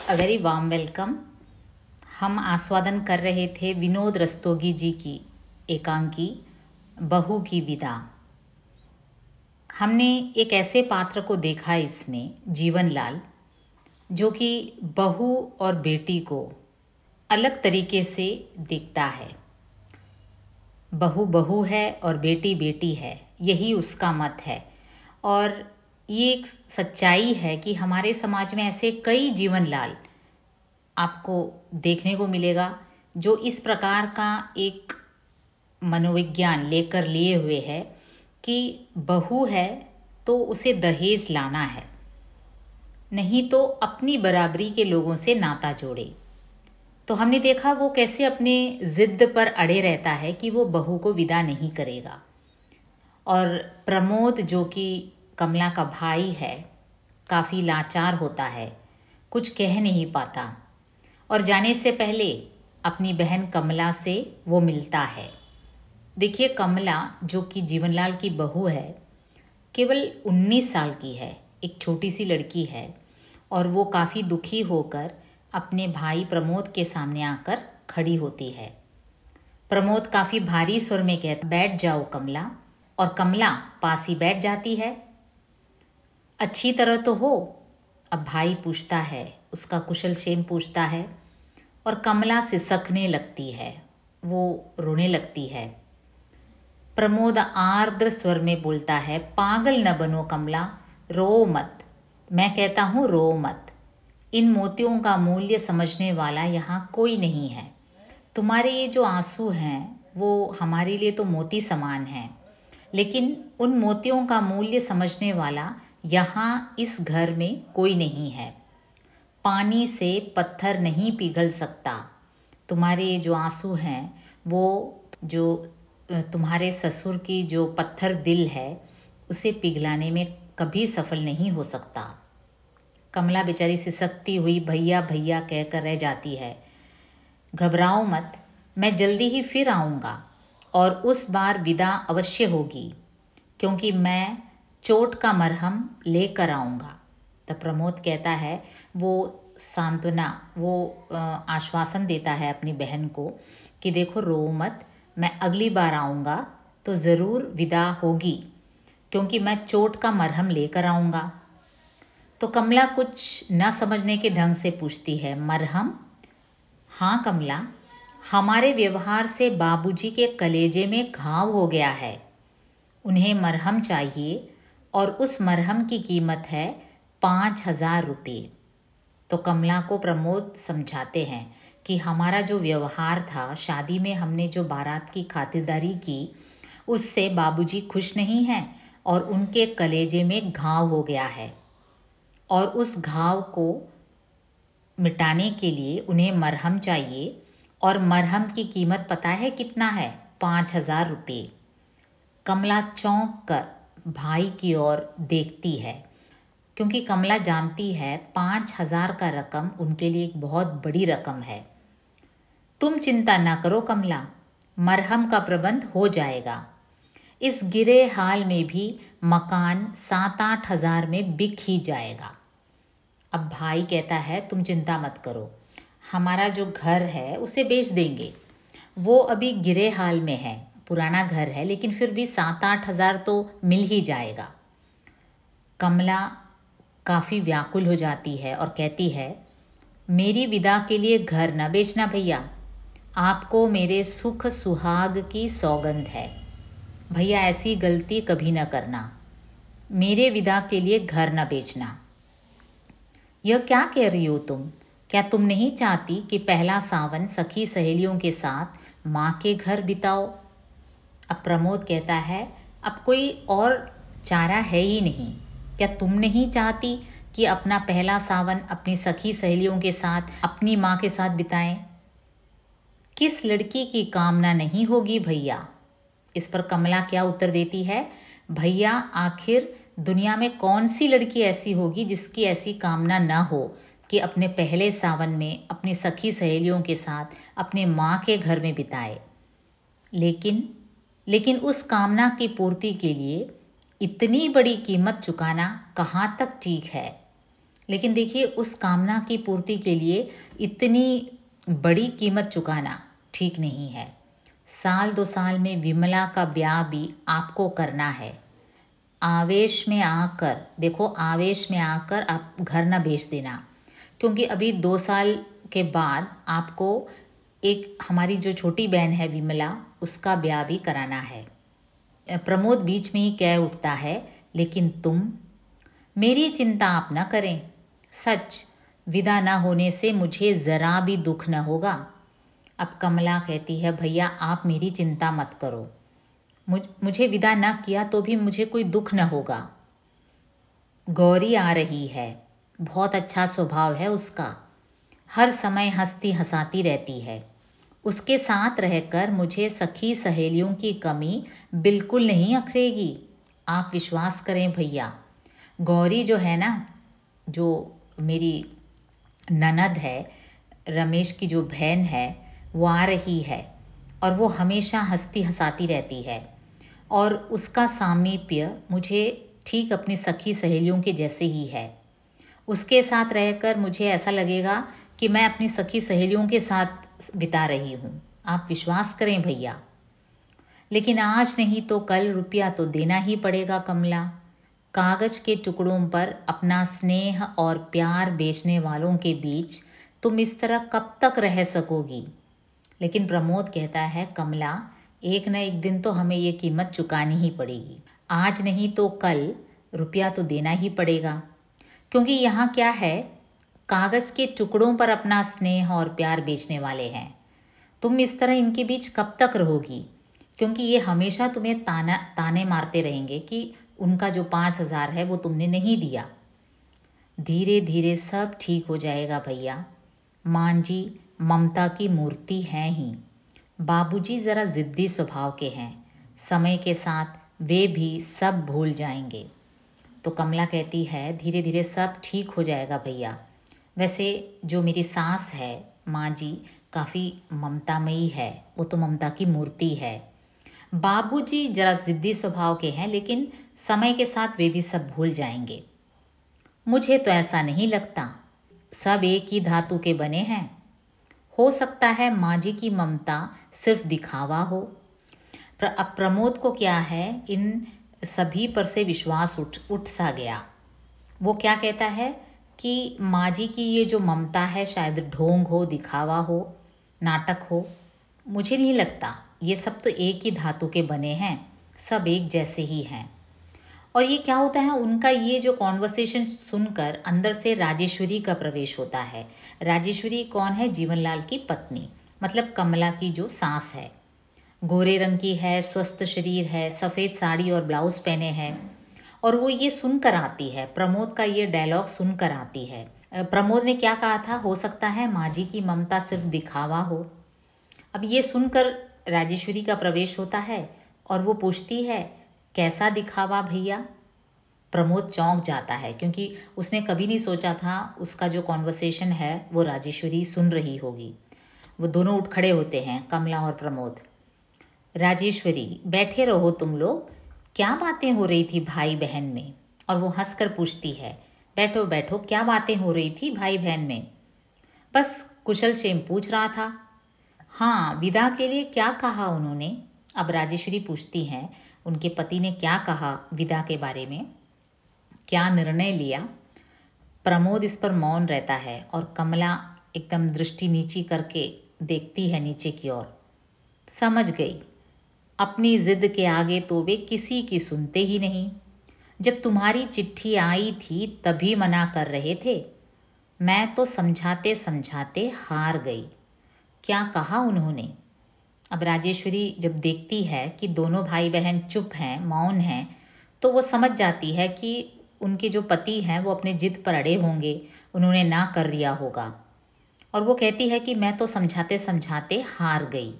A very warm welcome. हम आस्वादन कर रहे थे विनोद रस्तोगी जी की एकांकी बहू की विदा। हमने एक ऐसे पात्र को देखा इसमें, जीवनलाल, जो कि बहू और बेटी को अलग तरीके से देखता है। बहू बहू है और बेटी बेटी है, यही उसका मत है। और ये एक सच्चाई है कि हमारे समाज में ऐसे कई जीवनलाल आपको देखने को मिलेगा जो इस प्रकार का एक मनोविज्ञान लेकर लिए हुए है कि बहू है तो उसे दहेज लाना है, नहीं तो अपनी बराबरी के लोगों से नाता जोड़े। तो हमने देखा वो कैसे अपने जिद पर अड़े रहता है कि वो बहू को विदा नहीं करेगा। और प्रमोद, जो कि कमला का भाई है, काफ़ी लाचार होता है, कुछ कह नहीं पाता और जाने से पहले अपनी बहन कमला से वो मिलता है। देखिए, कमला जो कि जीवनलाल की बहू है, केवल 19 साल की है, एक छोटी सी लड़की है। और वो काफ़ी दुखी होकर अपने भाई प्रमोद के सामने आकर खड़ी होती है। प्रमोद काफ़ी भारी स्वर में कहता, बैठ जाओ कमला, और कमला पास ही बैठ जाती है। अच्छी तरह तो हो? अब भाई पूछता है, उसका कुशल क्षेम पूछता है और कमला सिसकने लगती है, वो रोने लगती है। प्रमोद आर्द्र स्वर में बोलता है, पागल न बनो कमला, रो मत, मैं कहता हूँ रो मत। इन मोतियों का मूल्य समझने वाला यहाँ कोई नहीं है। तुम्हारे ये जो आंसू हैं वो हमारे लिए तो मोती समान हैं, लेकिन उन मोतियों का मूल्य समझने वाला यहाँ इस घर में कोई नहीं है। पानी से पत्थर नहीं पिघल सकता। तुम्हारे ये जो आंसू हैं वो जो तुम्हारे ससुर की जो पत्थर दिल है उसे पिघलाने में कभी सफल नहीं हो सकता। कमला बेचारी सिसकती हुई भैया भैया कहकर रह जाती है। घबराओ मत, मैं जल्दी ही फिर आऊँगा और उस बार विदा अवश्य होगी, क्योंकि मैं चोट का मरहम लेकर आऊँगा। तब प्रमोद कहता है, वो सांत्वना, वो आश्वासन देता है अपनी बहन को कि देखो रो मत, मैं अगली बार आऊँगा तो ज़रूर विदा होगी, क्योंकि मैं चोट का मरहम लेकर आऊँगा। तो कमला कुछ न समझने के ढंग से पूछती है, मरहम? हाँ कमला, हमारे व्यवहार से बाबूजी के कलेजे में घाव हो गया है, उन्हें मरहम चाहिए और उस मरहम की कीमत है 5,000 रुपये। तो कमला को प्रमोद समझाते हैं कि हमारा जो व्यवहार था, शादी में हमने जो बारात की खातिरदारी की, उससे बाबूजी खुश नहीं हैं और उनके कलेजे में घाव हो गया है, और उस घाव को मिटाने के लिए उन्हें मरहम चाहिए। और मरहम की कीमत पता है कितना है? 5,000 रुपये। कमला चौंक कर भाई की ओर देखती है, क्योंकि कमला जानती है 5,000 का रकम उनके लिए एक बहुत बड़ी रकम है। तुम चिंता ना करो कमला, मरहम का प्रबंध हो जाएगा। इस गिरे हाल में भी मकान 7-8 हजार में बिक ही जाएगा। अब भाई कहता है, तुम चिंता मत करो, हमारा जो घर है उसे बेच देंगे। वो अभी गिरे हाल में है, पुराना घर है, लेकिन फिर भी 7-8 हजार तो मिल ही जाएगा। कमला काफ़ी व्याकुल हो जाती है और कहती है, मेरी विदा के लिए घर न बेचना भैया, आपको मेरे सुख सुहाग की सौगंध है। भैया ऐसी गलती कभी न करना, मेरे विदा के लिए घर न बेचना। यह क्या कह रही हो तुम? क्या तुम नहीं चाहती कि पहला सावन सखी सहेलियों के साथ माँ के घर बिताओ? अब प्रमोद कहता है, अब कोई और चारा है ही नहीं। क्या तुम नहीं चाहती कि अपना पहला सावन अपनी सखी सहेलियों के साथ, अपनी माँ के साथ बिताएं? किस लड़की की कामना नहीं होगी भैया? इस पर कमला क्या उत्तर देती है, भैया आखिर दुनिया में कौन सी लड़की ऐसी होगी जिसकी ऐसी कामना ना हो कि अपने पहले सावन में अपनी सखी सहेलियों के साथ अपने माँ के घर में बिताए। लेकिन उस कामना की पूर्ति के लिए इतनी बड़ी कीमत चुकाना कहाँ तक ठीक है? लेकिन देखिए, उस कामना की पूर्ति के लिए इतनी बड़ी कीमत चुकाना ठीक नहीं है। साल 2 साल में विमला का ब्याह भी आपको करना है। आवेश में आकर, देखो, आवेश में आकर आप घर ना बेच देना, क्योंकि अभी 2 साल के बाद आपको एक हमारी जो छोटी बहन है विमला, उसका ब्याह भी कराना है। प्रमोद बीच में ही कह उठता है, लेकिन तुम, मेरी चिंता आप न करें। सच, विदा न होने से मुझे ज़रा भी दुख न होगा। अब कमला कहती है, भैया आप मेरी चिंता मत करो, मुझे विदा न किया तो भी मुझे कोई दुख न होगा। गौरी आ रही है, बहुत अच्छा स्वभाव है उसका, हर समय हंसती हंसाती रहती है। उसके साथ रहकर मुझे सखी सहेलियों की कमी बिल्कुल नहीं अखरेगी। आप विश्वास करें भैया, गौरी जो है ना, जो मेरी ननद है, रमेश की जो बहन है, वो आ रही है और वो हमेशा हंसती हंसाती रहती है और उसका सामीप्य मुझे ठीक अपनी सखी सहेलियों के जैसे ही है। उसके साथ रहकर मुझे ऐसा लगेगा कि मैं अपनी सखी सहेलियों के साथ बिता रही हूँ। आप विश्वास करें भैया। लेकिन आज नहीं तो कल रुपया तो देना ही पड़ेगा कमला। कागज के टुकड़ों पर अपना स्नेह और प्यार बेचने वालों के बीच तुम इस तरह कब तक रह सकोगी? लेकिन प्रमोद कहता है, कमला, एक न एक दिन तो हमें ये कीमत चुकानी ही पड़ेगी। आज नहीं तो कल रुपया तो देना ही पड़ेगा, क्योंकि यहाँ क्या है, कागज के टुकड़ों पर अपना स्नेह और प्यार बेचने वाले हैं। तुम इस तरह इनके बीच कब तक रहोगी? क्योंकि ये हमेशा तुम्हें ताने मारते रहेंगे कि उनका जो 5,000 है वो तुमने नहीं दिया। धीरे धीरे सब ठीक हो जाएगा भैया। मान जी ममता की मूर्ति हैं ही। बाबूजी ज़रा ज़िद्दी स्वभाव के हैं, समय के साथ वे भी सब भूल जाएंगे। तो कमला कहती है, धीरे धीरे सब ठीक हो जाएगा भैया। वैसे जो मेरी सास है, माँ जी, काफ़ी ममतामयी है, वो तो ममता की मूर्ति है। बाबूजी जरा ज़िद्दी स्वभाव के हैं, लेकिन समय के साथ वे भी सब भूल जाएंगे। मुझे तो ऐसा नहीं लगता, सब एक ही धातु के बने हैं। हो सकता है माँ जी की ममता सिर्फ दिखावा हो। अब प्रमोद को क्या है, इन सभी पर से विश्वास उठ सा गया। वो क्या कहता है कि माँ जी की ये जो ममता है शायद ढोंग हो, दिखावा हो, नाटक हो। मुझे नहीं लगता, ये सब तो एक ही धातु के बने हैं, सब एक जैसे ही हैं। और ये क्या होता है, उनका ये जो कॉन्वर्सेशन सुनकर अंदर से राजेश्वरी का प्रवेश होता है। राजेश्वरी कौन है? जीवनलाल की पत्नी, मतलब कमला की जो सास है। गोरे रंग की है, स्वस्थ शरीर है, सफ़ेद साड़ी और ब्लाउज पहने हैं और वो ये सुनकर आती है, प्रमोद का ये डायलॉग सुनकर आती है। प्रमोद ने क्या कहा था? हो सकता है माँ जी की ममता सिर्फ दिखावा हो। अब ये सुनकर राजेश्वरी का प्रवेश होता है और वो पूछती है, कैसा दिखावा भैया? प्रमोद चौंक जाता है, क्योंकि उसने कभी नहीं सोचा था उसका जो कॉन्वर्सेशन है वो राजेश्वरी सुन रही होगी। वो दोनों उठ खड़े होते हैं, कमला और प्रमोद। राजेश्वरी, बैठे रहो तुम लोग, क्या बातें हो रही थी भाई बहन में? और वो हंसकर पूछती है, बैठो बैठो, क्या बातें हो रही थी भाई बहन में? बस कुशल क्षेम पूछ रहा था। हाँ, विदा के लिए क्या कहा उन्होंने? अब राजेश्वरी पूछती हैं, उनके पति ने क्या कहा विदा के बारे में, क्या निर्णय लिया? प्रमोद इस पर मौन रहता है और कमला एकदम दृष्टि नीची करके देखती है नीचे की ओर। समझ गई, अपनी जिद के आगे तो वे किसी की सुनते ही नहीं। जब तुम्हारी चिट्ठी आई थी तभी मना कर रहे थे, मैं तो समझाते समझाते हार गई। क्या कहा उन्होंने? अब राजेश्वरी जब देखती है कि दोनों भाई बहन चुप हैं, मौन हैं, तो वो समझ जाती है कि उनके जो पति हैं वो अपने जिद पर अड़े होंगे, उन्होंने ना कर दिया होगा। और वो कहती है कि मैं तो समझाते समझाते हार गई।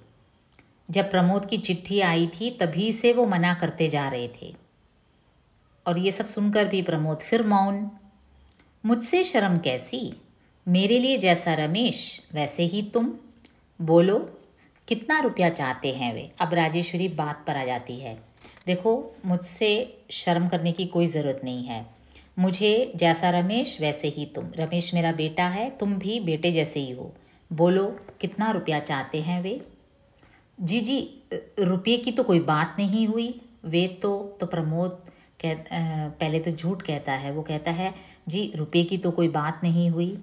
जब प्रमोद की चिट्ठी आई थी तभी से वो मना करते जा रहे थे। और ये सब सुनकर भी प्रमोद फिर मौन। मुझसे शर्म कैसी, मेरे लिए जैसा रमेश वैसे ही तुम। बोलो, कितना रुपया चाहते हैं वे? अब राजेश्वरी बात पर आ जाती है। देखो, मुझसे शर्म करने की कोई ज़रूरत नहीं है, मुझे जैसा रमेश वैसे ही तुम। रमेश मेरा बेटा है, तुम भी बेटे जैसे ही हो। बोलो कितना रुपया चाहते हैं वे? जी जी, रुपये की तो कोई बात नहीं हुई। वे तो प्रमोद पहले तो झूठ कहता है। वो कहता है जी रुपये की तो कोई बात नहीं हुई।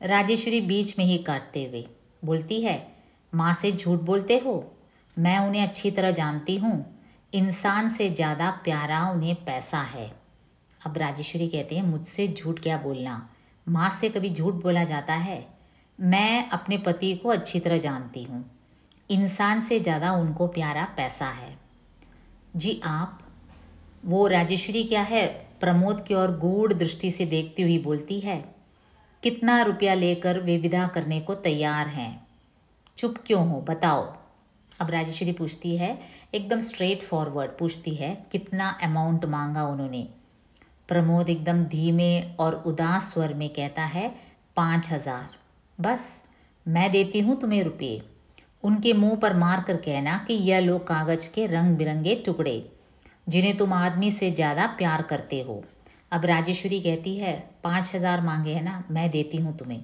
राजेश्वरी बीच में ही काटते हुए बोलती है, माँ से झूठ बोलते हो? मैं उन्हें अच्छी तरह जानती हूँ। इंसान से ज़्यादा प्यारा उन्हें पैसा है। अब राजेश्वरी कहते हैं, मुझसे झूठ क्या बोलना, माँ से कभी झूठ बोला जाता है? मैं अपने पति को अच्छी तरह जानती हूँ। इंसान से ज़्यादा उनको प्यारा पैसा है। जी आप? वो राजेश्वरी क्या है, प्रमोद की ओर गूढ़ दृष्टि से देखती हुई बोलती है, कितना रुपया लेकर वे विदा करने को तैयार हैं? चुप क्यों हो, बताओ। अब राजेश्वरी पूछती है, एकदम स्ट्रेट फॉरवर्ड पूछती है, कितना अमाउंट मांगा उन्होंने? प्रमोद एकदम धीमे और उदास स्वर में कहता है, 5,000। बस? मैं देती हूँ तुम्हें रुपये। उनके मुंह पर मार कर कहना कि यह लो कागज के रंग बिरंगे टुकड़े जिन्हें तुम आदमी से ज़्यादा प्यार करते हो। अब राजेश्वरी कहती है, 5,000 मांगे हैं ना, मैं देती हूँ तुम्हें।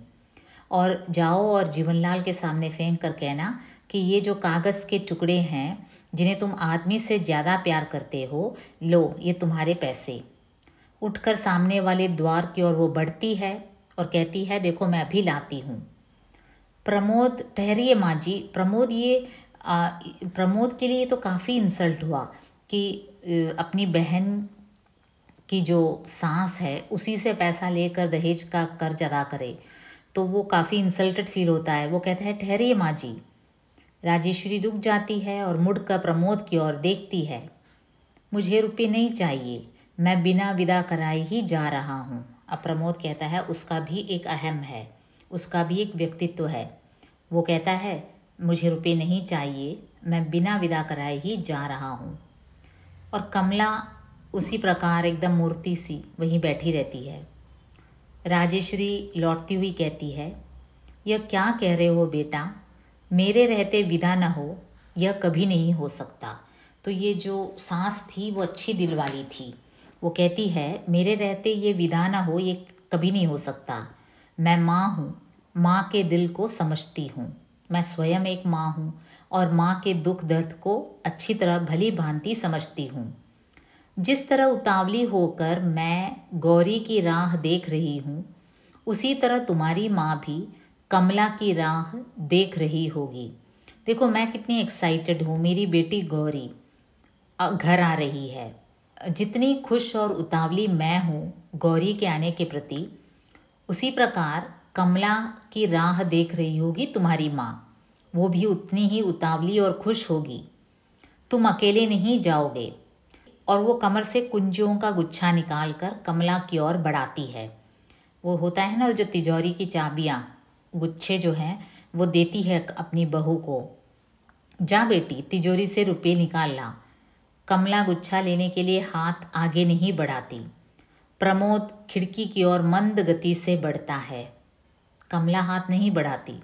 और जाओ और जीवनलाल के सामने फेंक कर कहना कि ये जो कागज़ के टुकड़े हैं जिन्हें तुम आदमी से ज़्यादा प्यार करते हो, लो ये तुम्हारे पैसे। उठकर सामने वाले द्वार की ओर वो बढ़ती है और कहती है, देखो मैं अभी लाती हूँ। प्रमोद, ठहरिए माँ जी। प्रमोद के लिए तो काफ़ी इंसल्ट हुआ कि अपनी बहन की जो सास है उसी से पैसा लेकर दहेज का कर्ज अदा करे, तो वो काफ़ी इंसल्टेड फील होता है। वो कहता है, ठहरिए माँ जी। राजेश्वरी रुक जाती है और मुड़कर प्रमोद की ओर देखती है। मुझे रुपये नहीं चाहिए, मैं बिना विदा कराए ही जा रहा हूँ। अब प्रमोद कहता है, उसका भी एक अहम है, उसका भी एक व्यक्तित्व है। वो कहता है, मुझे रुपये नहीं चाहिए, मैं बिना विदा कराए ही जा रहा हूँ। और कमला उसी प्रकार एकदम मूर्ति सी वहीं बैठी रहती है। राजेश्वरी लौटती हुई कहती है, यह क्या कह रहे हो बेटा? मेरे रहते विदा न हो, यह कभी नहीं हो सकता। तो ये जो सास थी वो अच्छी दिल वाली थी। वो कहती है, मेरे रहते ये विदा न हो, ये कभी नहीं हो सकता। मैं माँ हूँ, माँ के दिल को समझती हूँ। मैं स्वयं एक माँ हूँ और माँ के दुख दर्द को अच्छी तरह भली भांति समझती हूँ। जिस तरह उतावली होकर मैं गौरी की राह देख रही हूँ, उसी तरह तुम्हारी माँ भी कमला की राह देख रही होगी। देखो मैं कितनी एक्साइटेड हूँ, मेरी बेटी गौरी घर आ रही है। जितनी खुश और उतावली मैं हूँ गौरी के आने के प्रति, उसी प्रकार कमला की राह देख रही होगी तुम्हारी माँ। वो भी उतनी ही उतावली और खुश होगी। तुम अकेले नहीं जाओगे। और वो कमर से कुंजियों का गुच्छा निकालकर कमला की ओर बढ़ाती है। वो होता है ना जो तिजोरी की चाबियाँ, गुच्छे जो हैं वो देती है अपनी बहू को। जा बेटी तिजोरी से रुपये निकाल ला। कमला गुच्छा लेने के लिए हाथ आगे नहीं बढ़ाती। प्रमोद खिड़की की ओर मंद गति से बढ़ता है। कमला हाथ नहीं बढ़ाती।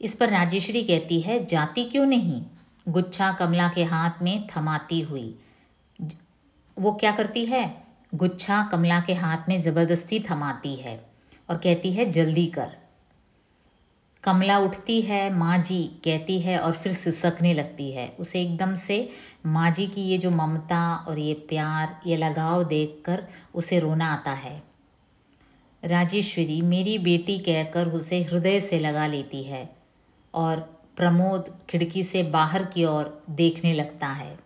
इस पर राजेश्वरी कहती है, जाती क्यों नहीं? गुच्छा कमला के हाथ में थमाती हुई। वो क्या करती है, गुच्छा कमला के हाथ में ज़बरदस्ती थमाती है और कहती है, जल्दी कर। कमला उठती है, माँ जी कहती है और फिर सिसकने लगती है। उसे एकदम से माँ जी की ये जो ममता और ये प्यार, ये लगाव देखकर उसे रोना आता है। राजेश्वरी मेरी बेटी कहकर उसे हृदय से लगा लेती है और प्रमोद खिड़की से बाहर की ओर देखने लगता है।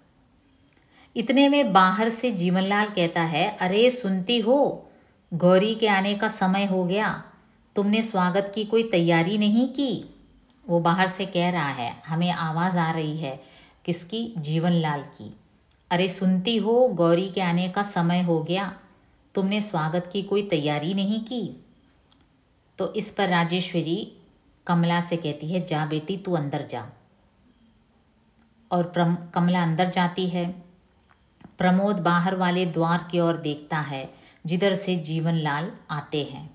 इतने में बाहर से जीवनलाल कहता है, अरे सुनती हो, गौरी के आने का समय हो गया, तुमने स्वागत की कोई तैयारी नहीं की। वो बाहर से कह रहा है, हमें आवाज़ आ रही है। किसकी? जीवनलाल की। अरे सुनती हो, गौरी के आने का समय हो गया, तुमने स्वागत की कोई तैयारी नहीं की। तो इस पर राजेश्वरी कमला से कहती है, जा बेटी तू अंदर जा। और कमला अंदर जाती है। प्रमोद बाहर वाले द्वार की ओर देखता है जिधर से जीवनलाल आते हैं।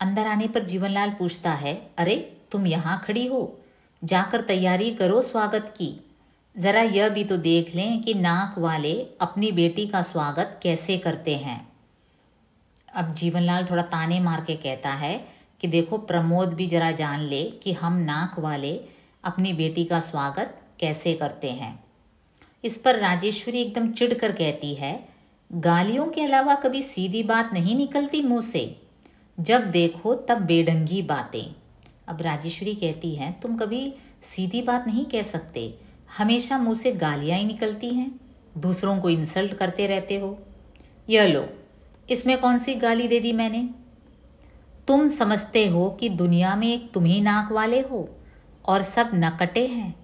अंदर आने पर जीवनलाल पूछता है, अरे तुम यहाँ खड़ी हो, जाकर तैयारी करो स्वागत की। ज़रा यह भी तो देख लें कि नाक वाले अपनी बेटी का स्वागत कैसे करते हैं। अब जीवनलाल थोड़ा ताने मार के कहता है कि देखो प्रमोद भी ज़रा जान ले कि हम नाक वाले अपनी बेटी का स्वागत कैसे करते हैं। इस पर राजेश्वरी एकदम चिढ़कर कहती है, गालियों के अलावा कभी सीधी बात नहीं निकलती मुंह से, जब देखो तब बेढंगी बातें। अब राजेश्वरी कहती है, तुम कभी सीधी बात नहीं कह सकते, हमेशा मुंह से गालियां ही निकलती हैं, दूसरों को इंसल्ट करते रहते हो। यह लो, इसमें कौन सी गाली दे दी मैंने? तुम समझते हो कि दुनिया में एक तुम ही नाक वाले हो और सब नकटे हैं।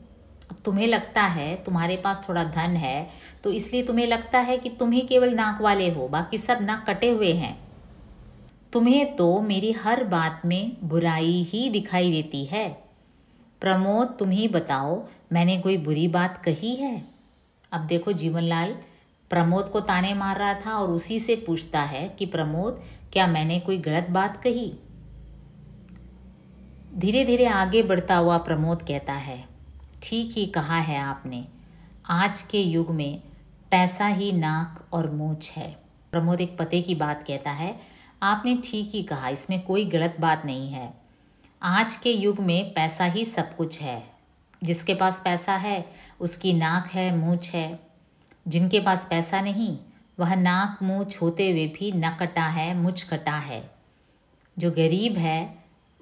अब तुम्हें लगता है तुम्हारे पास थोड़ा धन है तो इसलिए तुम्हें लगता है कि तुम ही केवल नाक वाले हो, बाकी सब नाक कटे हुए हैं। तुम्हें तो मेरी हर बात में बुराई ही दिखाई देती है। प्रमोद तुम ही बताओ, मैंने कोई बुरी बात कही है? अब देखो जीवनलाल प्रमोद को ताने मार रहा था और उसी से पूछता है कि प्रमोद क्या मैंने कोई गलत बात कही? धीरे धीरे आगे बढ़ता हुआ प्रमोद कहता है, ठीक ही कहा है आपने, आज के युग में पैसा ही नाक और मूंछ है। प्रमोद एक पते की बात कहता है, आपने ठीक ही कहा, इसमें कोई गलत बात नहीं है। आज के युग में पैसा ही सब कुछ है। जिसके पास पैसा है उसकी नाक है, मूंछ है। जिनके पास पैसा नहीं वह नाक मूंछ होते हुए भी न कटा है, मुछ कटा है। जो गरीब है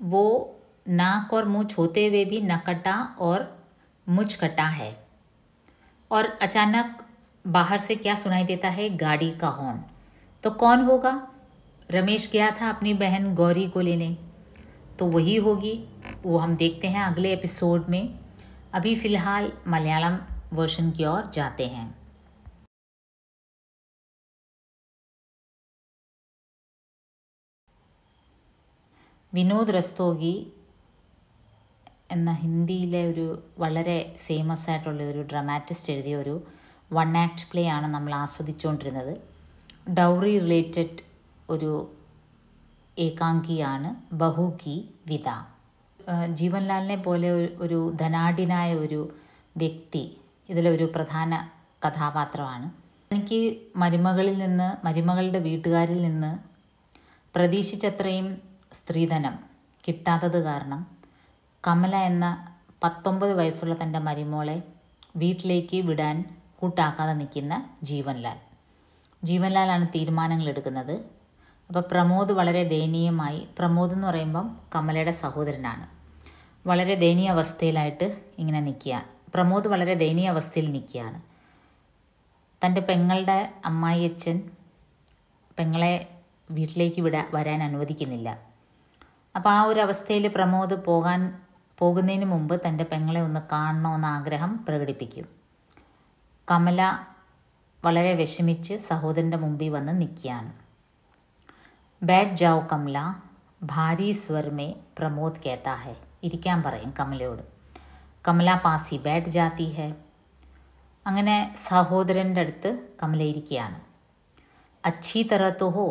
वो नाक और मूंछ होते हुए भी न कटा और मुछ कटा है। और अचानक बाहर से क्या सुनाई देता है? गाड़ी का हॉर्न। तो कौन होगा? रमेश गया था अपनी बहन गौरी को लेने, तो वही होगी। वो हम देखते हैं अगले एपिसोड में। अभी फ़िलहाल मलयालम वर्जन की ओर जाते हैं। വിനോദ് രസ്തോഗി എന്ന ഹിന്ദിയിലെ ഒരു വളരെ ഫേമസ് ആയിട്ടുള്ള ഒരു ഡ്രാമാറ്റിസ്റ്റ് എഴുതിയ ഒരു വൺ ആക്ട് പ്ലേ ആണ് നമ്മൾ ആസ്വദിച്ചുകൊണ്ടിരുന്നത്. ഡൗറി റിലേറ്റഡ് ഒരു ഏകാംഗിയാണ് ബഹു കി വിദ. ജീവൻലാലിനെ പോലെ ഒരു ധനാഢ്യനായ ഒരു വ്യക്തി ഇതിലൊരു പ്രധാന കഥാപാത്രമാണ്. എനിക്ക് മരുമകളുടെ വീട്ടുകാരിൽ നിന്ന് പ്രതീക്ഷിച്ചത്രയും സ്ത്രീധനം കിട്ടാത്തത് കാരണം കമല എന്ന 19 വയസ്സുള്ള തൻ്റെ മരുമോളെ വീട്ടിലേക്ക് വിടാൻ കൂട്ടാക്കാതെ നിൽക്കുന്ന ജീവൻലാലാണ് തീരുമാനങ്ങൾ എടുക്കുന്നത്. അപ്പോൾ പ്രമോദ് വളരെ ദയനീയമായി, പ്രമോദ് എന്ന് പറയുമ്പം കമലയുടെ സഹോദരനാണ്, വളരെ ദയനീയ അവസ്ഥയിലായിട്ട് ഇങ്ങനെ നിൽക്കുക. പ്രമോദ് വളരെ ദയനീയ അവസ്ഥയിൽ നിൽക്കുകയാണ്. തൻ്റെ പെങ്ങളുടെ അമ്മായിയച്ഛൻ പെങ്ങളെ വീട്ടിലേക്ക് വരാൻ അനുവദിക്കുന്നില്ല. അപ്പോൾ ആ ഒരു അവസ്ഥയിൽ പ്രമോദ് പോകുന്നതിന് മുമ്പ് തൻ്റെ പെങ്ങളെ ഒന്ന് കാണണമെന്ന ആഗ്രഹം പ്രകടിപ്പിക്കും. കമല വളരെ വിഷമിച്ച് സഹോദരൻ്റെ മുമ്പിൽ വന്ന് നിൽക്കുകയാണ്. बैठ जाओ कमला, भारी स्वर में प्रमोद कहता है. ഇരിക്കാൻ പറയും കമലയോട്. കമല പാസി बैठ जाती है. അങ്ങനെ സഹോദരൻ്റെ അടുത്ത് കമല ഇരിക്കുകയാണ്. अच्छी तरह तो हो,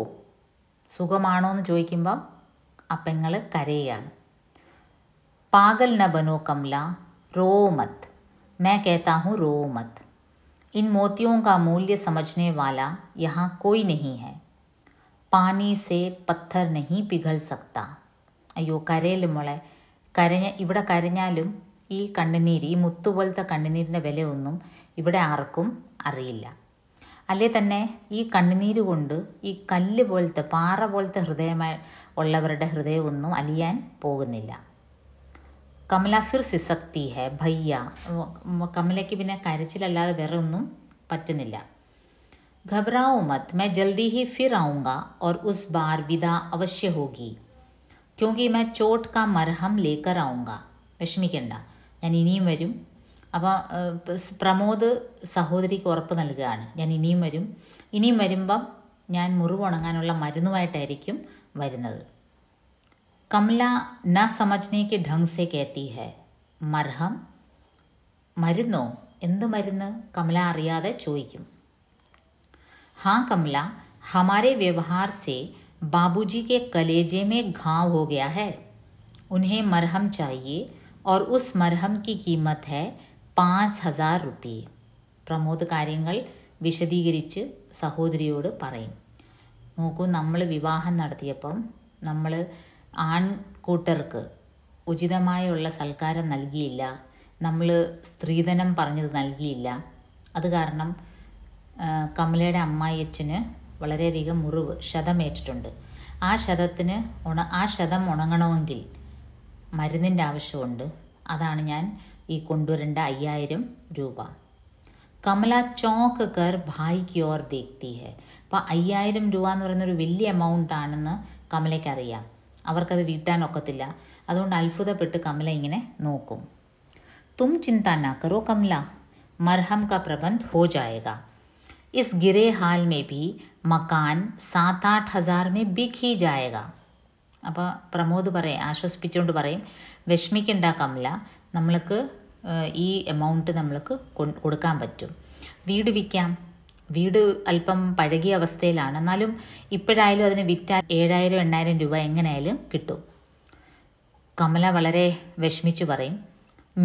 സുഖമാണോ എന്ന് ചോദിക്കുമ്പം ആ പെങ്ങൾ കരയുകയാണ്. पागल न बनो कमला, रो मत, मैं कहता हूँ रो मत. इन मोतियों का मूल्य समझने वाला यहाँ कोई नहीं है. പാനി സേ പത്ഥർ നഹീ പിഘൽ സക്ത. അയ്യോ കരയില് മോളെ, ഇവിടെ കരഞ്ഞാലും ഈ കണ്ണുനീര്, ഈ മുത്തുപോലത്തെ കണ്ണുനീരിൻ്റെ വിലയൊന്നും ഇവിടെ ആർക്കും അറിയില്ല. അല്ലേ തന്നെ ഈ കണ്ണുനീര് കൊണ്ട് ഈ കല്ല് പോലത്തെ പാറ പോലത്തെ ഹൃദയമായി ഉള്ളവരുടെ ഹൃദയമൊന്നും അലിയാൻ പോകുന്നില്ല. കമല ഫിർ സിസക്തി ഹെ ഭയ്യ. കമലയ്ക്ക് പിന്നെ കരച്ചിലല്ലാതെ വേറെ ഒന്നും പറ്റുന്നില്ല. घबराओ मत, मैं जल्दी ही फिर आऊँगा और उस बार विदा अवश्य होगी, क्योंकि मैं चोट का मरहम लेकर आऊँगा. വിഷമിക്കണ്ട, ഞാൻ ഇനിയും വരും. അപ്പോൾ പ്രമോദ് സഹോദരിക്ക് ഉറപ്പ് നൽകുകയാണ്, ഞാൻ ഇനിയും വരും, ഇനിയും വരുമ്പം ഞാൻ മുറിവുണങ്ങാനുള്ള മരുന്നുമായിട്ടായിരിക്കും വരുന്നത്. കമല ന സമജ്നേക്ക് ഢങ് സെ कहती है. മർഹം, മരുന്നോ? എന്ത് മരുന്ന്? കമല അറിയാതെ ചോദിക്കും. हाँ कमला, हमारे व्यवहार से बाबूजी के कलेजे में घाव हो गया है. उन्हें मरहम चाहिए और उस मरहम की कीमत है 5,000 रुपये. പ്രമോദ് കാര്യങ്ങൾ വിശദീകരിച്ച് സഹോദരിയോട് പറയും. നോക്കൂ, നമ്മൾ വിവാഹം നടത്തിയപ്പം നമ്മൾ ആൺകൂട്ടർക്ക് ഉചിതമായുള്ള സൽക്കാരം നൽകിയില്ല, നമ്മൾ സ്ത്രീധനം പറഞ്ഞത് നൽകിയില്ല. അത് കാരണം കമലയുടെ അമ്മായിയച്ഛന് വളരെയധികം മുറിവ്, ക്ഷതമേറ്റിട്ടുണ്ട്. ആ ക്ഷതം ഉണങ്ങണമെങ്കിൽ മരുന്നിൻ്റെ ആവശ്യമുണ്ട്. അതാണ് ഞാൻ ഈ കൊണ്ടുവരേണ്ട 5,000 രൂപ. കമല ചോക്ക് കർ ഭായിക്ക് ഓർ ദേഖ്തി ഹെ. അപ്പോൾ 5,000 രൂപ എന്ന് പറയുന്നൊരു വലിയ എമൗണ്ട് ആണെന്ന് കമലയ്ക്കറിയാം. അവർക്കത് വീട്ടാനൊക്കത്തില്ല. അതുകൊണ്ട് അത്ഭുതപ്പെട്ട് കമല ഇങ്ങനെ നോക്കും. തും ചിന്ത നാ കറോ കമല, മർഹം കാ പ്രബന്ധ് ഹോ ജായേഗാ. इस गिरे हाल में भी मकान 7-8 हज़ार में बिक ही जाएगा. അപ്പോൾ പ്രമോദ് ആശ്വസിപ്പിച്ചുകൊണ്ട് പറയും, വിഷമിക്കണ്ട കമല, നമ്മൾക്ക് ഈ എമൗണ്ട് നമ്മൾക്ക് കൊടുക്കാൻ പറ്റും. വീട് വിൽക്കാം. വീട് അല്പം പഴകിയ അവസ്ഥയിലാണ്, എന്നാലും ഇപ്പോഴായാലും അതിന് വിറ്റാൽ 7,000-8,000 രൂപ എങ്ങനെയായാലും കിട്ടും. കമല വളരെ വിഷമിച്ചു പറയും,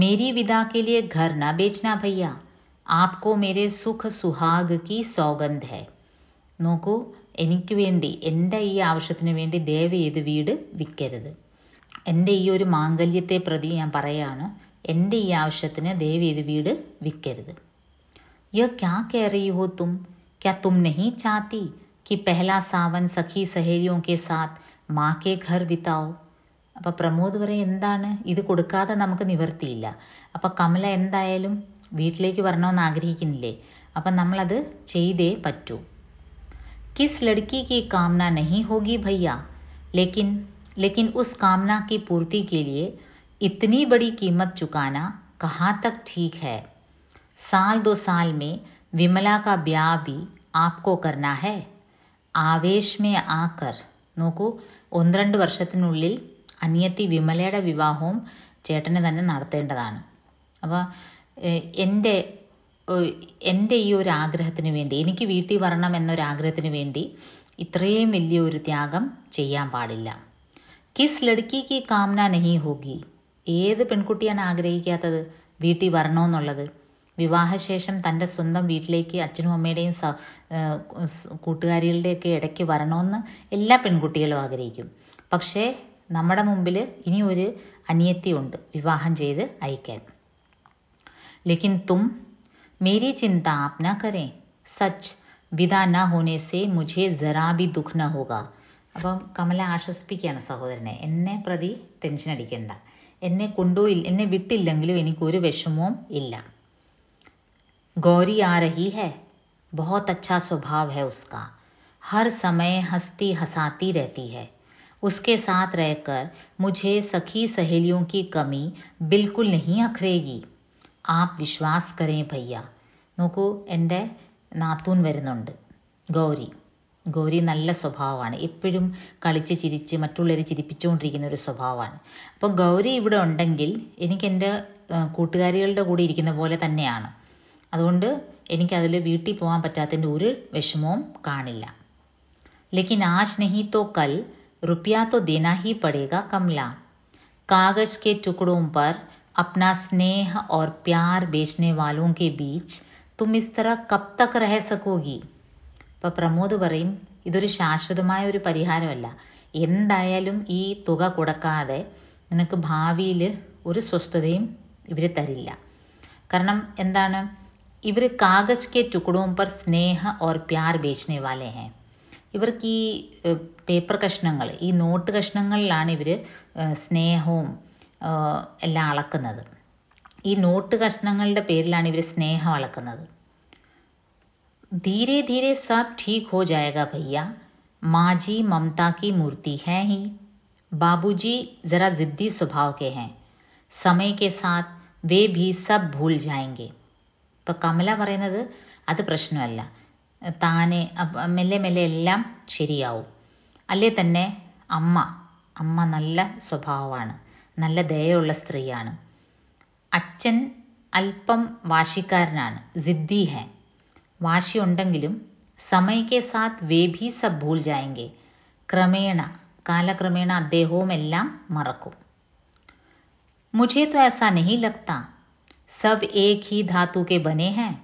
മേരി വിദാ കെ ലിയെ ഘർ നാ ബേച്ച്നാ ഭയ്യ, ആപ്കോ മേരെ സുഖ സുഹാഗ് കി സൗഗന്ധ് ഹെ. നോക്കൂ, എനിക്ക് വേണ്ടി, എൻ്റെ ഈ ആവശ്യത്തിന് വേണ്ടി ദയവ് ചെയ്ത് വീട് വിൽക്കരുത്. എൻ്റെ ഈ ഒരു മാംഗല്യത്തെ പ്രതി ഞാൻ പറയാണ്, എൻ്റെ ഈ ആവശ്യത്തിന് ദയവ് ചെയ്ത് വീട് വിൽക്കരുത്. യഹ് ക്യാ കഹ റഹി ഹോ തും, ക്യാ തും നഹീ ചാഹത്തി कि पहला सावन सखी सहेलियों के साथ माँ के घर बिताओ. അപ്പോൾ പ്രമോദ് പറയും, എന്താണ് ഇത്, കൊടുക്കാതെ നമുക്ക് നിവർത്തിയില്ല. അപ്പോൾ കമല എന്തായാലും വീട്ടിലേക്ക് വരണമെന്ന് ആഗ്രഹിക്കുന്നില്ലേ, അപ്പം നമ്മളത് ചെയ്തേ പറ്റൂ. किस लड़की की कामना नहीं होगी भैया, लेकिन उस कामना की पूर्ति के लिए इतनी बड़ी कीमत चुकाना कहाँ तक ठीक है. 1-2 साल में विमला का ब्याह भी आपको करना है. आवेश में आकर. നോക്കൂ, 1-2 വർഷത്തിനുള്ളിൽ അനിയത്തി വിമലയുടെ വിവാഹവും ചേട്ടന് തന്നെ നടത്തേണ്ടതാണ്. അപ്പോൾ എൻ്റെ ഈ ഒരു ആഗ്രഹത്തിന് വേണ്ടി, എനിക്ക് വീട്ടിൽ വരണം എന്നൊരാഗ്രഹത്തിന് വേണ്ടി ഇത്രയും വലിയൊരു ത്യാഗം ചെയ്യാൻ പാടില്ല. കിസ് ലഡ്കിക്ക് കാമന നഹീ ഹോഗി. ഏത് പെൺകുട്ടിയാണ് ആഗ്രഹിക്കാത്തത് വീട്ടിൽ വരണമെന്നുള്ളത്? വിവാഹശേഷം തൻ്റെ സ്വന്തം വീട്ടിലേക്ക് അച്ഛനും അമ്മയുടെയും കൂട്ടുകാരികളുടെയൊക്കെ ഇടയ്ക്ക് വരണമെന്ന് എല്ലാ പെൺകുട്ടികളും ആഗ്രഹിക്കും. പക്ഷേ നമ്മുടെ മുമ്പിൽ ഇനി ഒരു അനിയത്തിയുണ്ട് വിവാഹം ചെയ്ത് അയക്കാൻ. लेकिन तुम मेरी चिंता आप न करें. सच विदा न होने से मुझे ज़रा भी दुख न होगा. അപ്പം കമല ആശ്വസിപ്പിക്കുകയാണ് സഹോദരനെ, എന്നെ പ്രതി ടെൻഷൻ അടിക്കണ്ട, എന്നെ വിട്ടില്ലെങ്കിലും എനിക്കൊരു വിഷമവും ഇല്ല. गौरी आ रही है, बहुत अच्छा स्वभाव है उसका, हर समय हंसती हंसाती रहती है. उसके साथ रहकर मुझे सखी सहेलियों की कमी बिल्कुल नहीं अखरेगी. ആപ് വിശ്വാസ് കരേ ഭയ്യ. നോക്കൂ, എൻ്റെ നാത്തൂൻ വരുന്നുണ്ട് ഗൗരി നല്ല സ്വഭാവമാണ്. എപ്പോഴും കളിച്ച് ചിരിച്ച് മറ്റുള്ളവരെ ചിരിപ്പിച്ചുകൊണ്ടിരിക്കുന്ന ഒരു സ്വഭാവമാണ്. അപ്പോൾ ഗൗരി ഇവിടെ ഉണ്ടെങ്കിൽ എനിക്ക് എൻ്റെ കൂട്ടുകാരികളുടെ കൂടെ ഇരിക്കുന്ന പോലെ തന്നെയാണ്. അതുകൊണ്ട് എനിക്കതിൽ വീട്ടിൽ പോകാൻ പറ്റാത്തതിൻ്റെ ഒരു വിഷമവും കാണില്ല. ലേക്കിൻ ആജ് നഹീ തോ കൽ रुपया तो देना ही पड़ेगा कमला. कागज के टुकड़ों पर अपना स्नेह और प्यार बेचने वालों के बीच तुम इस तरह कब तक रह सकोगी. അപ്പോൾ പ്രമോദ് പറയും, ഇതൊരു ശാശ്വതമായ ഒരു പരിഹാരമല്ല. എന്തായാലും ഈ തുക കൊടുക്കാതെ നിനക്ക് ഭാവിയിൽ ഒരു സ്വസ്ഥതയും ഇവർ തരില്ല. കാരണം എന്താണ്, ഇവർ കാഗജ് K ടുക്കടോം per Sneha or Pyaar ബേച്ചനെ വാലേ ഹേ. ഇവർക്ക് ഈ പേപ്പർ കഷ്ണങ്ങൾ, ഈ നോട്ട് കഷ്ണങ്ങളിലാണ് ഇവർ സ്നേഹവും എല്ലാം അളക്കുന്നത്. ഈ നോട്ട് കഷ്ണങ്ങളുടെ പേരിലാണ് ഇവർ സ്നേഹം അളക്കുന്നത്. धीरे धीरे सब ठीक हो जाएगा भैया, माँ जी ममता की मूर्ति है ही, बाबूजी ज़रा ज़िद्दी स्वभाव के हैं, समय के साथ वे भी सब भूल जाएंगे. ഇപ്പോൾ കമല പറയുന്നത് അത് പ്രശ്നമല്ല, താനെ മെല്ലെ മെല്ലെ എല്ലാം ശരിയാവും. അല്ലേ തന്നെ അമ്മ നല്ല സ്വഭാവമാണ്, നല്ല ദയയുള്ള സ്ത്രീയാണ്. അച്ഛൻ അല്പം വാശിക്കാരനാണ്, ജിദ്ദി ഹെ, വാശിയുണ്ടെങ്കിലും സമയക്കെ സാത്ത് വേ ഭീ സബ് ഭൂൽ ജായെങ്കെ, കാലക്രമേണ അദ്ദേഹവും എല്ലാം മറക്കും. മുझे तो ऐसा नहीं लगता, सब एक ही धातु के बने हैं.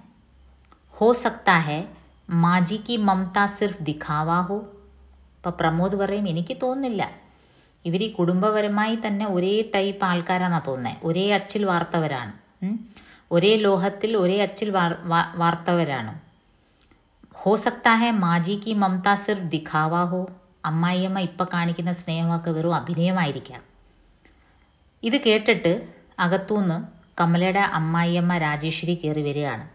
हो सकता है माँ जी की ममता सिर्फ दिखावा हो. അപ്പം പ്രമോദ് പറയും, എനിക്ക് തോന്നുന്നില്ല, ഇവർ ഈ കുടുംബപരമായി തന്നെ ഒരേ ടൈപ്പ് ആൾക്കാരാണെന്നാണ് തോന്നുന്നത്. ഒരേ അച്ചിൽ വാർത്തവരാണ്, ഒരേ ലോഹത്തിൽ ഒരേ അച്ചിൽ വാർത്തവരാണ്. ഹോ സക്താ ഹെ മാജി കി മമത സിർഫ് ദിഖാവാ ഹോ. അമ്മായിയമ്മ ഇപ്പം കാണിക്കുന്ന സ്നേഹമൊക്കെ വെറും അഭിനയമായിരിക്കാം. ഇത് കേട്ടിട്ട് അകത്തുനിന്ന് കമലയുടെ അമ്മായിയമ്മ രാജേശ്വരി കയറി വരികയാണ്.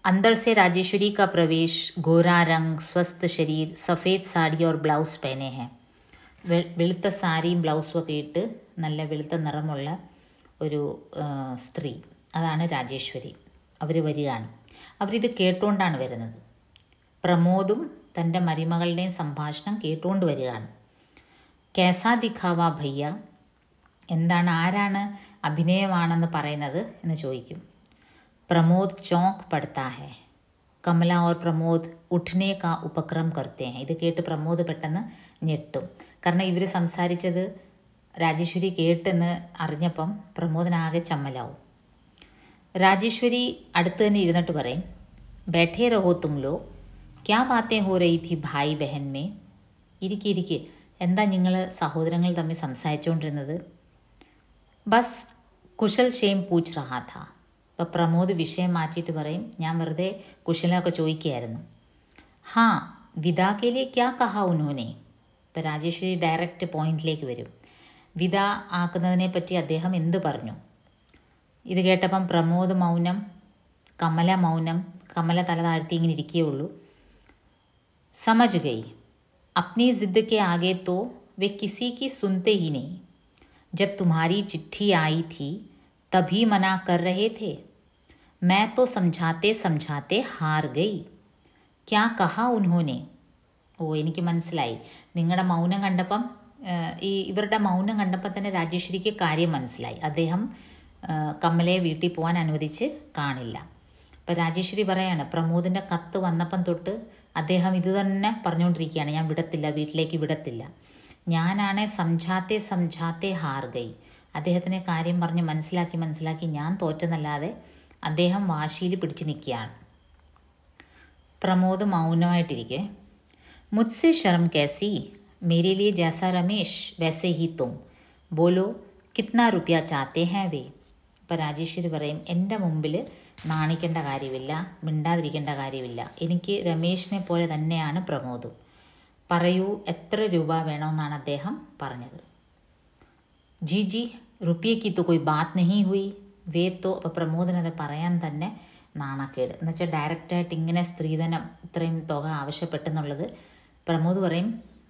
अंदर से राजेश्वरी का प्रवेश. गोरा रंग, स्वस्थ शरीर, सफ़ेद साड़ी और ബ്ലൗസ് पहने हैं. വെളുത്ത സാരിയും ബ്ലൗസും ഒക്കെ ഇട്ട് നല്ല വെളുത്ത നിറമുള്ള ഒരു സ്ത്രീ, അതാണ് രാജേശ്വരി. അവർ വരികയാണ്. അവരിത് കേട്ടുകൊണ്ടാണ് വരുന്നത്. പ്രമോദും തൻ്റെ മരുമകളുടെയും സംഭാഷണം കേട്ടുകൊണ്ട് വരികയാണ്. കേസാ ദിഖാവാ ഭയ്യ, എന്താണ്, ആരാണ് അഭിനയമാണെന്ന് പറയുന്നത് എന്ന് ചോദിക്കും. प्रमोद चौंक पड़ता है. കമല और പ്രമോദ് ഉഠ്നെ കാ ഉപക്രം करते हैं. ഇത് കേട്ട് പ്രമോദ് പെട്ടെന്ന് ഞെട്ടും. കാരണം ഇവർ സംസാരിച്ചത് രാജേശ്വരി കേട്ടെന്ന് അറിഞ്ഞപ്പം പ്രമോദിനാകെ ചമ്മലാവും. രാജേശ്വരി അടുത്ത് തന്നെ ഇരുന്നിട്ട് പറയും, बैठे रहो तुम लोग, क्या बातें हो रही थी भाई बहन में. ഇരിക്കെ, എന്താ നിങ്ങൾ സഹോദരങ്ങൾ തമ്മിൽ സംസാരിച്ചുകൊണ്ടിരുന്നത്. ബസ് കുശൽ ക്ഷേം പൂച്ച് റഹാ ഥാ. അപ്പോൾ പ്രമോദ് വിഷയം മാറ്റിയിട്ട് പറയും, ഞാൻ വെറുതെ കുശലമൊക്കെ ചോദിക്കുകയായിരുന്നു. ഹാ വിദാ കെ ലിയെ ക്യാ കഹാ ഉൻഹോനെ. ഇപ്പോൾ രാജേശ്വരി ഡയറക്റ്റ് പോയിന്റിലേക്ക് വരും. വിദ ആക്കുന്നതിനെ പറ്റി അദ്ദേഹം എന്ത് പറഞ്ഞു. ഇത് കേട്ടപ്പം പ്രമോദ് മൗനം, കമല മൗനം. കമല തല താഴ്ത്തി ഇങ്ങനെ ഇരിക്കുകയുള്ളൂ. സമജ് ഗയി, അപ്നി ജിദ്ദ് കെ ആകെ തോ വെ കിസി കി സുനത്തെ ഹി नहीं. जब तुम्हारी चिट्ठी आई थी तभी मना कर रहे थे. मैं तो समझाते समझाते हार गई. क्या कहा उन्होंने. ഓ എനിക്ക് മനസ്സിലായി, നിങ്ങളുടെ മൗനം കണ്ടപ്പം, ഇവരുടെ മൗനം കണ്ടപ്പോൾ തന്നെ രാജേശ്വരിക്ക് കാര്യം മനസ്സിലായി. അദ്ദേഹം കമലയെ വീട്ടിൽ പോകാൻ അനുവദിച്ച് കാണില്ല. അപ്പോൾ രാജേശ്വരി പറയാണ്, പ്രമോദിൻ്റെ കത്ത് വന്നപ്പം തൊട്ട് അദ്ദേഹം ഇത് തന്നെ പറഞ്ഞുകൊണ്ടിരിക്കുകയാണ്, ഞാൻ വിടത്തില്ല, വീട്ടിലേക്ക് വിടത്തില്ല. ഞാനാണ് സംജാത്തെ സംജാത്തെ ഹാർ ഗൈ. അദ്ദേഹത്തിനെ കാര്യം പറഞ്ഞ് മനസ്സിലാക്കി ഞാൻ തോറ്റെന്നല്ലാതെ അദ്ദേഹം വാശിയിൽ പിടിച്ച് നിൽക്കുകയാണ്. പ്രമോദ് മൗനമായിട്ടിരിക്കെ, മുझसे शर्म कैसी, मेरे लिए जैसा रमेश वैसे ही तुम, बोलो कितना रुपया चाहते हैं वे. അപ്പോൾ രാജേശ്വരി പറയും, എൻ്റെ മുമ്പിൽ നാണിക്കേണ്ട കാര്യമില്ല, മിണ്ടാതിരിക്കേണ്ട കാര്യമില്ല. എനിക്ക് രമേശിനെ പോലെ തന്നെയാണ് പ്രമോദും. പറയൂ, എത്ര രൂപ വേണമെന്നാണ് അദ്ദേഹം പറഞ്ഞത്. ജി ജി റുപ്പിയക്ക് तो कोई बात नहीं हुई വേ തോ. അപ്പോൾ പ്രമോദിനത് പറയാൻ തന്നെ നാണക്കേട്. എന്ന് വെച്ചാൽ ഡയറക്റ്റായിട്ട് ഇങ്ങനെ സ്ത്രീധനം ഇത്രയും തുക ആവശ്യപ്പെട്ടെന്നുള്ളത് പ്രമോദ് പറയും,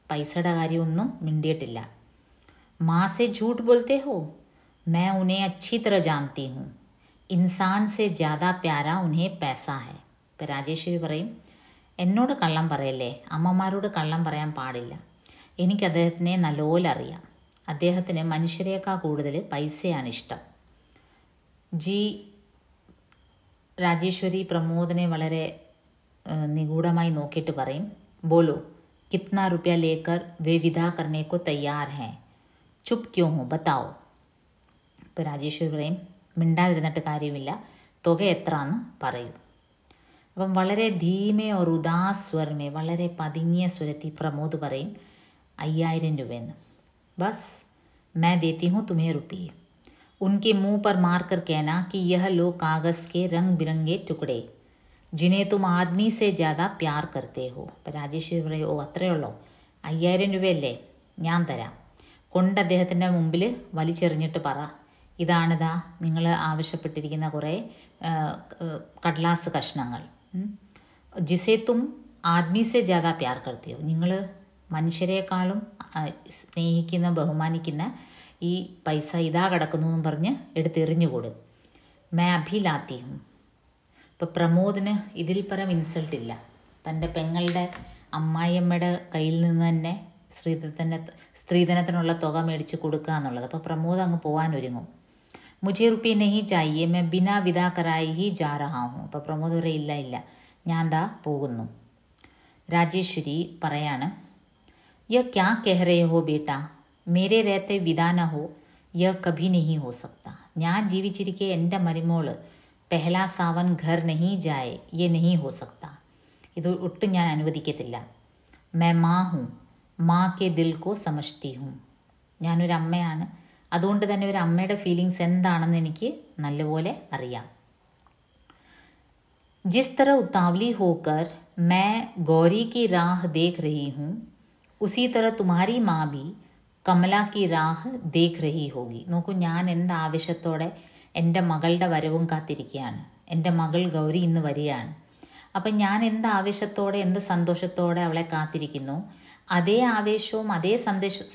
പൈസയുടെ കാര്യമൊന്നും മിണ്ടിയിട്ടില്ല. മാँ से झूठ बोलते हो, मैं उन्हें अच्छी तरह जानती हूँ, इंसान से ज़्यादा प्यारा उन्हें पैसा है. ഇപ്പോൾ രാജേശ്വരി പറയും, എന്നോട് കള്ളം പറയല്ലേ, അമ്മമാരോട് കള്ളം പറയാൻ പാടില്ല. എനിക്ക് അദ്ദേഹത്തിനെ നല്ലപോലെ അറിയാം. അദ്ദേഹത്തിന് മനുഷ്യരെക്കാൾ കൂടുതൽ പൈസയാണ് ഇഷ്ടം. ജി രാജേശ്വരി പ്രമോദിനെ വളരെ നിഗൂഢമായി നോക്കിയിട്ട് പറയും, ബോലോ കിത്ന റുപ്യ ലേക്കർ വേ വിദാ കർനെ കോ തയ്യാർ ഹേ, ചുപ് ക്യോ ഹോ ബതാओ. ഇപ്പോൾ രാജേശ്വരി പറയും, മിണ്ടാതിരുന്നിട്ട് കാര്യമില്ല, തുക എത്രയെന്ന് പറയൂ. അപ്പം വളരെ ധീമേ और उदास स्वर में, വളരെ പതുങ്ങിയ സ്വരത്തിൽ പ്രമോദ് പറയും, 5000 രൂപയെന്ന്. ബസ് मैं देती हूँ तुम्हें रुपये. उनके मुंह पर मार कर कहना कि यह लो कागज़ के रंग बिरंगे टुकड़े जिन्हें तुम आदमी से ज़्यादा प्यार करते हो. അപ്പം രാജേശ്വരി പറയും, ഓ അത്രയേ ഉള്ളോ, 5000 രൂപയല്ലേ, ഞാൻ തരാം. കൊണ്ട് അദ്ദേഹത്തിൻ്റെ മുമ്പിൽ വലിച്ചെറിഞ്ഞിട്ട് പറ, ഇതാണിതാ നിങ്ങൾ ആവശ്യപ്പെട്ടിരിക്കുന്ന കുറേ കടലാസ് കഷ്ണങ്ങൾ. ജിസേ തും ആദ്മി സെ ജ്യാദാ പ്യാർ കർത്തി ഹോ, നിങ്ങൾ മനുഷ്യരെക്കാളും സ്നേഹിക്കുന്ന ബഹുമാനിക്കുന്ന ഈ പൈസ ഇതാ കിടക്കുന്നു എന്നും പറഞ്ഞ് എടുത്തെറിഞ്ഞുകൂടും. മേ അഭിലാത്തി ഹും. ഇപ്പോൾ പ്രമോദിന് ഇതിൽ പരം ഇൻസൾട്ടില്ല. തൻ്റെ പെങ്ങളുടെ അമ്മായിയമ്മയുടെ കയ്യിൽ നിന്ന് തന്നെ സ്ത്രീധനത്തിനുള്ള തുക മേടിച്ച് കൊടുക്കുക എന്നുള്ളത്. അപ്പോൾ പ്രമോദ് അങ്ങ് പോകാനൊരുങ്ങും. മുझे रुपये नहीं चाहिए, मैं बिना विदा कराए ही जा रहा हूँ. അപ്പോൾ പ്രമോദ് പറയും, ഇല്ല ഞാൻ ദാ പോകുന്നു. രാജേശ്വരി പറയാണ്, യഹ് ക്യാ കഹ രഹേ ഹോ ബേട്ടാ, മേരെ രഹത്തെ വിദാ ന ഹോ, യഹ് കഭി नहीं हो सकता. ഞാൻ ജീവിച്ചിരിക്കെ എൻ്റെ മരുമോള് പെഹ്ലാ സാവൻ ഘർ നഹീ ജായേ യെ നഹീ ഹോ സക്താ. ഇത് ഒട്ടും ഞാൻ അനുവദിക്കത്തില്ല. മേ മാ ഹൂം, മാ കെ ദിൽ കോ സമജ്തി ഹൂം. ഞാനൊരു അമ്മയാണ്, അതുകൊണ്ട് തന്നെ ഒരു അമ്മയുടെ ഫീലിങ്സ് എന്താണെന്ന് എനിക്ക് നല്ലപോലെ അറിയാം. जिस तरह उतावली होकर मैं गौरी की राह देख रही हूँ, उसी तरह तुम्हारी माँ भी കമല की राह देख रही होगी. നോക്കൂ, ഞാൻ എന്ത് ആവശ്യത്തോടെ എൻ്റെ മകളുടെ വരവും കാത്തിരിക്കുകയാണ്. എൻ്റെ മകൾ ഗൗരി ഇന്ന് വരികയാണ്. അപ്പം ഞാൻ എന്ത് ആവശ്യത്തോടെ എന്ത് സന്തോഷത്തോടെ അവളെ കാത്തിരിക്കുന്നു, അതേ ആവേശവും അതേ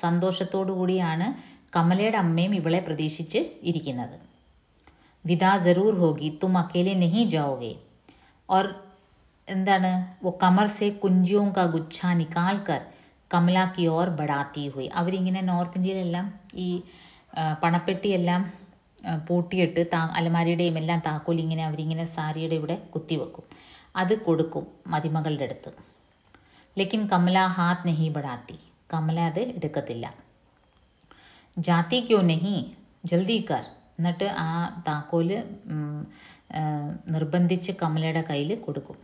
സന്തോഷത്തോടു കൂടിയാണ് കമലയുടെ അമ്മയും ഇവളെ പ്രതീക്ഷിച്ച് ഇരിക്കുന്നത്. വിദാ ജറൂർ ഹോഗി, തും അക്കേലെ നഹീ ജാओगे. और എന്താണ്, वो कमर से कुंजियों का गुच्छा निकाल कर कमला की ओर बढ़ाती हुई. അവരിങ്ങനെ നോർത്ത് ഇന്ത്യയിലെല്ലാം ഈ പണപ്പെട്ടിയെല്ലാം പൂട്ടിയിട്ട് അലമാരിയുടെയും എല്ലാം താക്കോൽ ഇങ്ങനെ അവരിങ്ങനെ സാരിയുടെ ഇവിടെ കുത്തിവെക്കും. അത് കൊടുക്കും മരുമകളുടെ അടുത്ത്. ലേക്കിൻ കമല ഹാത്ത് നഹീ ബടാത്തി, കമല അത് എടുക്കത്തില്ല. ജാതി ക്യോ നഹീ, ജൽദി കർ. എന്നിട്ട് ആ താക്കോല് നിർബന്ധിച്ച് കമലയുടെ കയ്യിൽ കൊടുക്കും.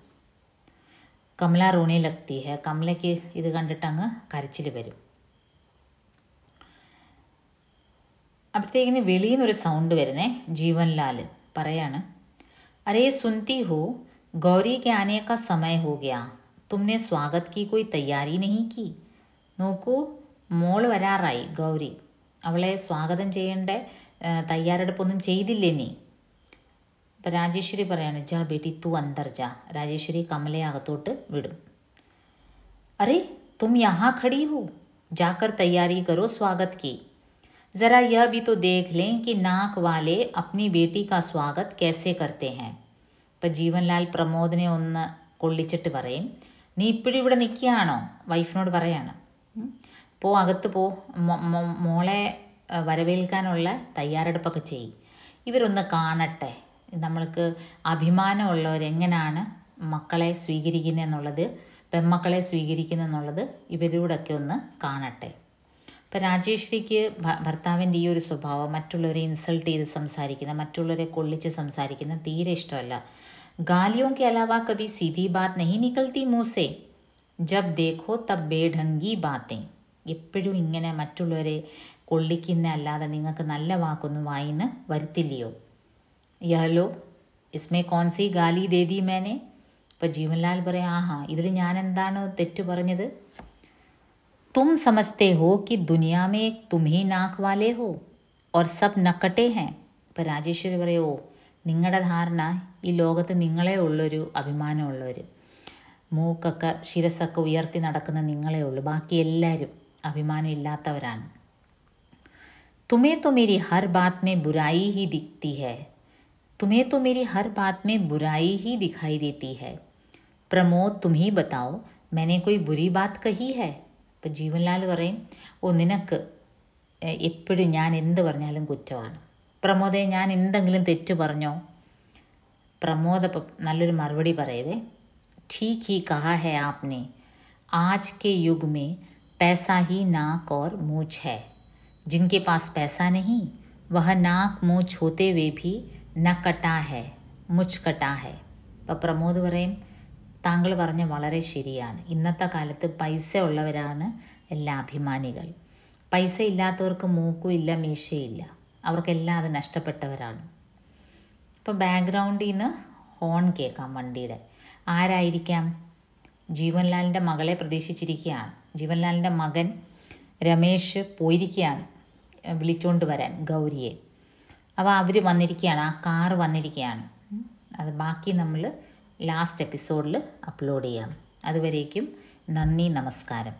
കമല റോണി ലഗ്തി ഹെ, കമലയ്ക്ക് ഇത് കണ്ടിട്ട് അങ്ങ് കരച്ചിൽ വരും. അപ്പോഴത്തേക്കിന് വെളിയിൽ നിന്നൊരു സൗണ്ട് വരുന്നേ. ജീവൻലാൽ പറയാണ്, അരേ സുൻതി ഹോ, ഗൗരി കെ ആനെ കാ സമയ ഹോ ഗയാ, തുമ്നെ സ്വാഗത് കി കോയി തയ്യാറി നഹീ കി. നോക്കൂ, മോള് വരാറായി ഗൗരി, അവളെ സ്വാഗതം ചെയ്യേണ്ട തയ്യാറെടുപ്പൊന്നും ചെയ്തില്ലേ നീ. അപ്പം രാജേശ്വരി പറയാണ്, ജാ ബേട്ടി തു അന്തർ ജാ. രാജേശ്വരി കമലയെ അകത്തോട്ട് വിടും. അരേ തും യഹാ ഖടി ഹോ, ജാക്കർ തയ്യാറി കരോ സ്വാഗത് की. जरा यह भी तो देख लें कि नाक वाले अपनी बेटी का स्वागत कैसे करते हैं. ഇപ്പം ജീവൻലാൽ പ്രമോദിനെ ഒന്ന് കൊള്ളിച്ചിട്ട് പറയും, നീ ഇപ്പോഴും ഇവിടെ നിൽക്കുകയാണോ, വൈഫിനോട് പറയാണ്. പോ, അകത്ത് പോ, മോളെ വരവേൽക്കാനുള്ള തയ്യാറെടുപ്പൊക്കെ ചെയ്യും. ഇവരൊന്ന് കാണട്ടെ, നമ്മൾക്ക് അഭിമാനമുള്ളവരെങ്ങനെയാണ് മക്കളെ സ്വീകരിക്കുന്നതെന്നുള്ളത്, പെൺമക്കളെ സ്വീകരിക്കുന്നതെന്നുള്ളത് ഇവരോടൊക്കെ ഒന്ന് കാണട്ടെ. ഇപ്പം രാജേശ്വരിക്ക് ഭർത്താവിൻ്റെ ഈ ഒരു സ്വഭാവം, മറ്റുള്ളവരെ ഇൻസൾട്ട് ചെയ്ത് സംസാരിക്കുന്ന, മറ്റുള്ളവരെ കൊള്ളിച്ച് സംസാരിക്കുന്ന തീരെ ഇഷ്ടമല്ല. ഗാലിയോं के अलावा कभी सीधी बात नहीं निकलती मुँह से, जब देखो तब बेढंगी बातें. എപ്പോഴും ഇങ്ങനെ മറ്റുള്ളവരെ കൊള്ളിക്കുന്ന അല്ലാതെ നിങ്ങൾക്ക് നല്ല വാക്കൊന്നും വായിന്ന് വരുത്തില്ലയോ. യഹലോ ഇസ്മേ കോൺസി ഗാലി ദേദി മേനെ. ഇപ്പം ജീവൻലാൽ പറയാം, ആഹാ, ഇതിൽ ഞാൻ എന്താണ് തെറ്റ് പറഞ്ഞത്. तुम समझते हो कि दुनिया में एक तुम ही नाक वाले हो और सब नकटे हैं. ഇപ്പം രാജേശ്വരി പറയോ, നിങ്ങളുടെ ധാരണ ഈ ലോകത്ത് നിങ്ങളെ ഉള്ളൊരു അഭിമാനമുള്ളവർ, മൂക്കൊക്കെ ശിരസൊക്കെ ഉയർത്തി നടക്കുന്ന നിങ്ങളെ ഉള്ളൂ, ബാക്കി എല്ലാവരും അഭിമാനം ഇല്ലാത്തവരാണ്. तुम्हें तो मेरी हर बात में बुराई ही दिखती है, तुम्हें तो मेरी हर बात में बुराई ही दिखाई देती है. प्रमोद तुम ही बताओ, मैंने कोई बुरी बात कही है. ഇപ്പം ജീവൻലാൽ പറയും, ഓ നിനക്ക് എപ്പോഴും ഞാൻ എന്ത് പറഞ്ഞാലും കുറ്റമാണ്. പ്രമോദെ, ഞാൻ എന്തെങ്കിലും തെറ്റ് പറഞ്ഞോ. പ്രമോദ് അപ്പം നല്ലൊരു മറുപടി പറയവേ, ठीक ही कहा है आपने, आज के युग में पैसा ही नाक और मूछ है, जिनके पास पैसा नहीं वह नाक मूछ होते हुए भी न कटा है मुझ कटा है. അപ്പം പ്രമോദ് പറയും, താങ്കൾ പറഞ്ഞ വളരെ ശരിയാണ്. ഇന്നത്തെ കാലത്ത് പൈസ ഉള്ളവരാണ് എല്ലാ അഭിമാനികൾ. പൈസ ഇല്ലാത്തവർക്ക് മൂക്കും ഇല്ല, മീശയില്ല, അവർക്കെല്ലാം അത് നഷ്ടപ്പെട്ടവരാണ്. ഇപ്പം ബാക്ക്ഗ്രൗണ്ടിൽ നിന്ന് ഹോൺ കേൾക്കാം വണ്ടിയുടെ. ആരായിരിക്കാം? ജീവൻലാലിൻ്റെ മകളെ പ്രതീക്ഷിച്ചിരിക്കുകയാണ്. ജീവൻലാലിൻ്റെ മകൻ രമേശ് പോയിരിക്കുകയാണ് വിളിച്ചുകൊണ്ട് വരാൻ ഗൗരിയെ. അപ്പോൾ അവർ വന്നിരിക്കുകയാണ്, ആ കാറ് വന്നിരിക്കുകയാണ്. അത് ബാക്കി നമ്മൾ ലാസ്റ്റ് എപ്പിസോഡിൽ അപ്ലോഡ് ചെയ്യാം. അതുവരേക്കും നന്ദി, നമസ്കാരം.